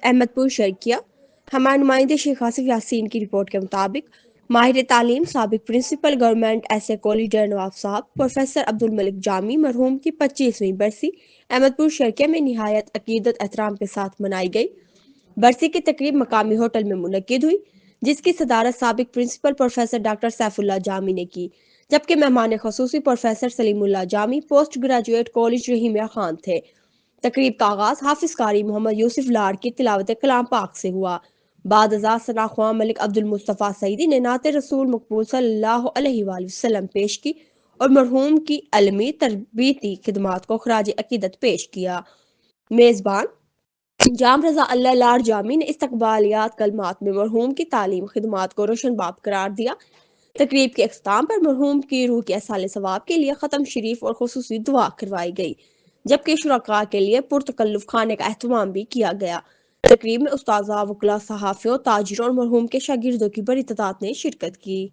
احمد پور شرکیہ۔ ہمارے نمائندے شیخ آصف یاسین کی رپورٹ کے مطابق ماہر تعلیم سابق principal government S A college Dera Nawab صاحب پروفیسر عبدالملک جامی مرحوم کی 25ویں برسی احمد پور شرکیہ میں نہایت عقیدت احترام کے ساتھ منائی گئی۔ برسی کی تقریب مقامی ہوٹل میں منعقد ہوئی، جس کی صدارت سابق principal professor doctor Saif Ullah Jami نے کی، جبکہ مہمان خصوصی professor Salim Ullah Jami post graduate college Rahimyar Khan تھے۔ تقریب کا آغاز حافظ قاری محمد یوسف لاڑ کی تلاوت کلام پاک سے ہوا۔ بعد ازاں ثنا خواں ملک عبد المصطفیٰ سعیدی نے نعت رسول مقبول صلی اللہ علیہ وآلہ وسلم پیش کی اور مرحوم کی علمی تربیتی خدمات کو خراج عقیدت پیش کیا۔ میزبان جام رضا اللہ لاڑ جامی نے استقبالیات کلمات میں مرحوم کی تعلیم خدمات کو روشن باب قرار دیا۔ تقریب کے اختتام پر مرحوم کی روح کے ایصال ثواب کے لیے ختم شریف اور خصوصی دعا کروائی گئی، جبکہ شرکاء کے لیے پرتکلف کھانے کا اہتمام بھی کیا گیا۔ تقریب میں استاذہ، وکلاء، صحافیوں، تاجروں اور مرحوم کے شاگردوں کی بڑی تعداد نے شرکت کی۔